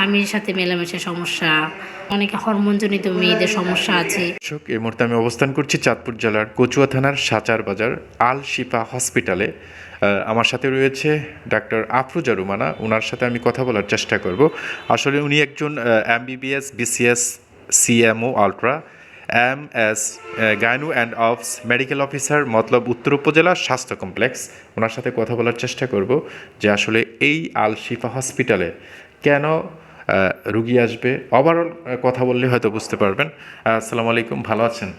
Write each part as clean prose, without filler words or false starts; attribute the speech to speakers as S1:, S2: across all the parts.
S1: স্বামীর সাথে মেলামেশার সমস্যা, অনেকে হরমোনজনিত মেয়েদের সমস্যা আছে।
S2: এই মুহূর্তে আমি অবস্থান করছি চাঁদপুর জেলার কচুয়া থানার সাচার বাজার আল শিফা হসপিটালে। আমার সাথে রয়েছে ডাক্তার আফরোজা রুমানা। ওনার সাথে আমি কথা বলার চেষ্টা করব। আসলে উনি একজন MBBS BCS CMO ultra MS gynae and obs medical officer Matlab Uttar উপজেলা স্বাস্থ্য কমপ্লেক্স। ওনার সাথে কথা বলার চেষ্টা করব যে আসলে এই আল শিফা হসপিটালে কেন রুগী আসবে। ওভারঅল কথা বললে হয়তো বুঝতে পারবেন। আসসালামু আলাইকুম, ভালো আছেন?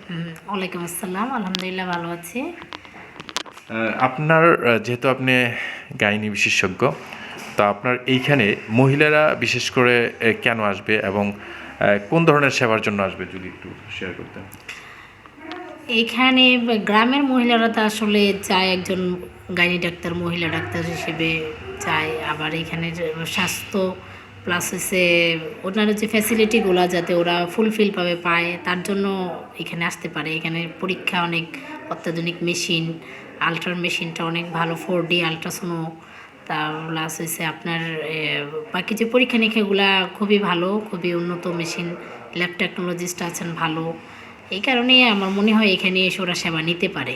S1: ওয়ালাইকুম আসসালাম, আলহামদুলিল্লাহ ভালো আছি।
S2: আপনার যেহেতু আপনি গাইনি বিশেষজ্ঞ, তা আপনার এইখানে মহিলারা বিশেষ করে কেন আসবে এবং কোন ধরনের সেবার জন্য আসবে যদি একটু শেয়ার করতেন।
S1: এখানে গ্রামের মহিলারা তো আসলে চায় একজন গাইনি ডাক্তার, মহিলা ডাক্তার হিসেবে চায়। আবার এখানে যে স্বাস্থ্য প্লাস হচ্ছে ওনারা যে ফ্যাসিলিটিগুলো যাতে ওরা ফুলফিল পাবে পায়, তার জন্য এখানে আসতে পারে। এখানে পরীক্ষা অনেক অত্যাধুনিক মেশিন, আলট্রা মেশিনটা অনেক ভালো, 4D আলট্রাসোনো, তা প্লাস হচ্ছে আপনার বাকি যে পরীক্ষা নিরীক্ষাগুলা খুবই ভালো, খুবই উন্নত মেশিন, ল্যাব টেকনোলজিস্ট আছেন ভালো। এই কারণে আমার মনে হয় এখানে এসে ওরা সেবা নিতে পারে।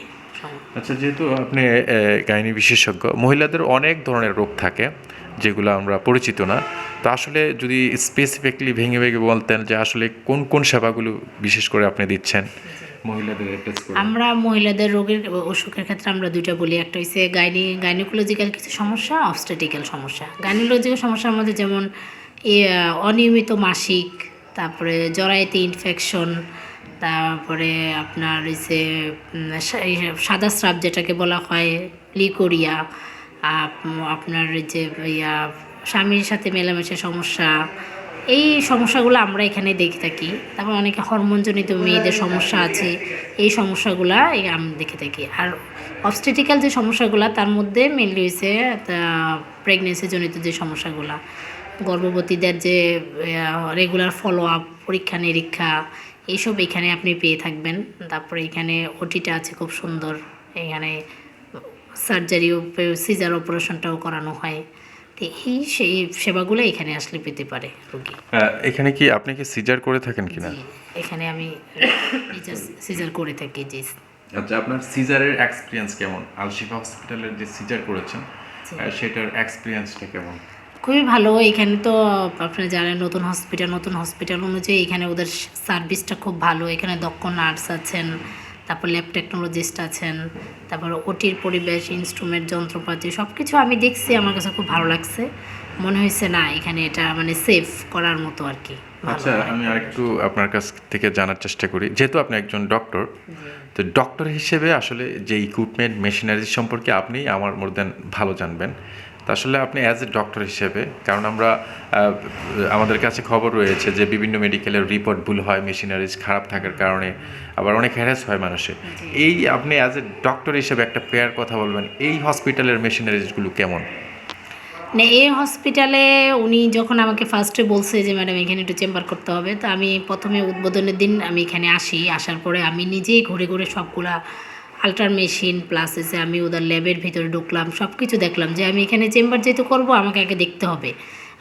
S2: আচ্ছা, যেহেতু আপনি গাইনি বিশেষজ্ঞ, মহিলাদের অনেক ধরনের রোগ থাকে যেগুলো আমরা পরিচিত না। তো আসলে যদি স্পেসিফিকলি ভেঙে ভেঙে বলতেন যে আসলে কোন কোন সেবাগুলো বিশেষ করে আপনি দিচ্ছেন মহিলাদের অ্যাড্রেস করে।
S1: আমরা মহিলাদের রোগের অসুখের ক্ষেত্রে আমরা দুইটা বলি, একটা হচ্ছে গাইনোকোলজিক্যাল কিছু সমস্যা, অবস্টেটিক্যাল সমস্যা। গাইনোকোলজিক্যাল সমস্যার মধ্যে যেমন অনিয়মিত মাসিক, তারপরে জরায়ুতে ইনফেকশন, তারপরে আপনার হচ্ছে সাদা স্রাব যেটাকে বলা হয় লিকোরিয়া, আপনার যে স্বামীর সাথে মেলামেশার সমস্যা, এই সমস্যাগুলো আমরা এখানে দেখে থাকি। তারপর অনেকে হরমোনজনিত মেয়েদের সমস্যা আছে, এই সমস্যাগুলো আমি দেখে থাকি। আর অবস্টেটিক্যাল যে সমস্যাগুলো তার মধ্যে মেনলি হয়েছে প্রেগনেন্সি জনিত যে সমস্যাগুলো, গর্ভবতীদের যে রেগুলার ফলো আপ, পরীক্ষা নিরীক্ষা, এইসব এখানে আপনি পেয়ে থাকবেন। তারপরে এখানে ওটিটা আছে খুব সুন্দর, এখানে সার্জারিও, সিজার অপারেশনটাও করানো হয়। তো এই সেই সেবাগুলো এখানে আসলে পেতে পারে রোগী।
S2: এখানে কি আপনি কি সিজার করে থাকেন কিনা?
S1: জি, এখানে আমি সিজার করে থাকি। জি।
S2: আচ্ছা, আপনার সিজারের এক্সপিরিয়েন্স কেমন? আল শিফা হসপিটালের যে সিজার করেছেন সেটার এক্সপিরিয়েন্সটা কেমন?
S1: খুবই ভালো। এখানে তো আপনারা জানেন নতুন হসপিটাল অনুযায়ী এখানে ওদের সার্ভিসটা খুব ভালো। এখানে দক্ষ নার্স আছেন, তারপর ল্যাব টেকনোলজিস্ট আছেন, তারপর ওটির পরিবেশ, ইনস্ট্রুমেন্ট, যন্ত্রপাতি সব কিছু আমি দেখছি, আমার কাছে খুব ভালো লাগছে। মনে হয়েছে না এখানে এটা মানে সেফ করার মতো আর কি।
S2: আচ্ছা, আমি আরেকটু আপনার কাছ থেকে জানার চেষ্টা করি, যেহেতু আপনি একজন ডক্টর, তো ডক্টর হিসেবে আসলে যে ইকুইপমেন্ট মেশিনারি সম্পর্কে আপনি আমার মোর দেন ভালো জানবেন। তো আসলে আপনি অ্যাজ এ ডক্টর হিসেবে, কারণ আমরা আমাদের কাছে খবর রয়েছে যে বিভিন্ন মেডিকেলের রিপোর্ট ভুল হয় মেশিনারিজ খারাপ থাকার কারণে, আবার অনেক হ্যারাস হয় মানুষের। এই আপনি অ্যাজ এ ডক্টর হিসেবে একটা ফেয়ার কথা বলবেন, এই হসপিটালের মেশিনারিজগুলো কেমন?
S1: না, এই হসপিটালে উনি যখন আমাকে ফার্স্টে বলছে যে ম্যাডাম এখানে একটু চেম্বার করতে হবে, তো আমি প্রথমে উদ্বোধনের দিন আমি এখানে আসি। আসার পরে আমি নিজেই ঘুরে ঘুরে সবগুলা আল্ট্রা মেশিন প্লাস এসে আমি ওদের ল্যাবের ভিতরে ঢুকলাম, সব কিছু দেখলাম যে আমি এখানে চেম্বার যেহেতু করবো আমাকে আগে দেখতে হবে।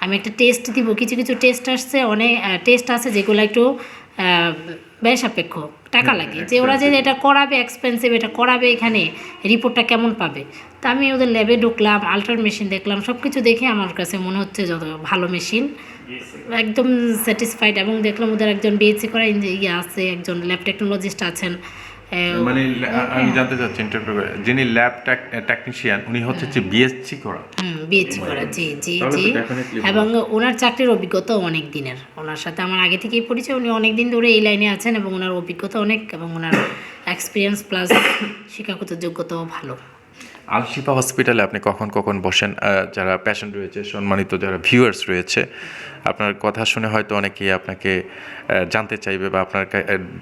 S1: আমি একটা টেস্ট দিব, কিছু কিছু টেস্ট আসছে, অনেক টেস্ট আছে যেগুলো একটু ব্যয় সাপেক্ষ, টাকা লাগে, যে ওরা যে এটা করাবে এক্সপেন্সিভ, এটা করাবে, এখানে রিপোর্টটা কেমন পাবে। তা আমি ওদের ল্যাবে ঢুকলাম, আল্ট্রা মেশিন দেখলাম, সব কিছু দেখে আমার কাছে মনে হচ্ছে যত ভালো মেশিন, একদম স্যাটিসফাইড। এবং দেখলাম ওদের একজন বিএসসি করা আছে, একজন ল্যাব টেকনোলজিস্ট আছেন।
S2: মানে আমি জানতে চাচ্ছি যিনি ল্যাব টেকনিশিয়ান উনি হচ্ছে যে বিএসসি করা।
S1: বিএসসি করা, জি জি জি। এবং ওনার চাকরির অভিজ্ঞতা অনেক দিনের, ওনার সাথে আমার আগে থেকেই পরিচয়, উনি অনেক দিন ধরে এই লাইনে আছেন এবং ওনার অভিজ্ঞতা অনেক, এবং ওনার এক্সপিরিয়েন্স প্লাস শিক্ষাগত যোগ্যতাও ভালো।
S2: আল শিফা হসপিটালে আপনি কখন কখন বসেন? যারা পেশেন্ট রয়েছে, সম্মানিত যারা ভিউয়ার্স রয়েছে, আপনার কথা শুনে হয়তো অনেকেই আপনাকে জানতে চাইবে বা আপনার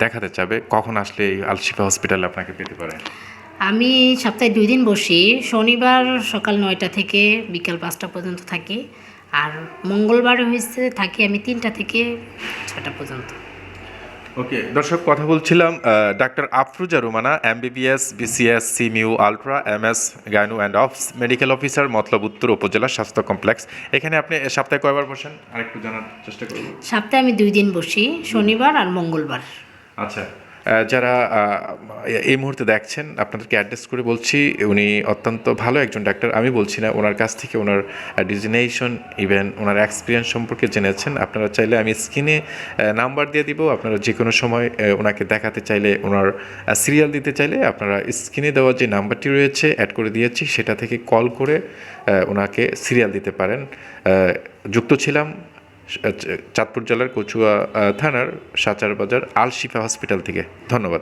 S2: দেখাতে চাইবে, কখন আসলে এই আল শিফা হসপিটালে আপনাকে পেতে পারে?
S1: আমি সপ্তাহে 2 দিন বসি, শনিবার সকাল 9টা থেকে বিকাল 5টা পর্যন্ত থাকি, আর মঙ্গলবার হয়েছে থাকি আমি 3টা থেকে 6টা পর্যন্ত।
S2: ওকে দর্শক, কথা বলছিলাম ডাক্তার Afroza Rumana, MBBS, BCS, CMO, ultra, MS, gynae and obs, medical officer, Matlab Uttar উপজেলা স্বাস্থ্য কমপ্লেক্স। এখানে আপনি সপ্তাহে কয়বার বসেন আরেকটু জানার চেষ্টা করব।
S1: সপ্তাহে আমি 2 দিন বসি, শনিবার আর মঙ্গলবার।
S2: আচ্ছা, যারা এই মুহূর্তে দেখছেন আপনাদেরকে অ্যাড্রেস করে বলছি, উনি অত্যন্ত ভালো একজন ডাক্তার। আমি বলছি না, ওনার কাছ থেকে ওনার ডিজিনেশন ইভেন ওনার এক্সপিরিয়েন্স সম্পর্কে জেনেছেন। আপনারা চাইলে আমি স্ক্রিনে নাম্বার দিয়ে দিব, আপনারা যে কোনো সময় ওনাকে দেখাতে চাইলে, ওনার সিরিয়াল দিতে চাইলে আপনারা স্ক্রিনে দেওয়া যে নাম্বারটি রয়েছে অ্যাড করে দিয়েছি, সেটা থেকে কল করে ওনাকে সিরিয়াল দিতে পারেন। যুক্ত ছিলাম চাঁদপুর জেলার কচুয়া থানার সাচার বাজার আল শিফা হসপিটাল থেকে। ধন্যবাদ।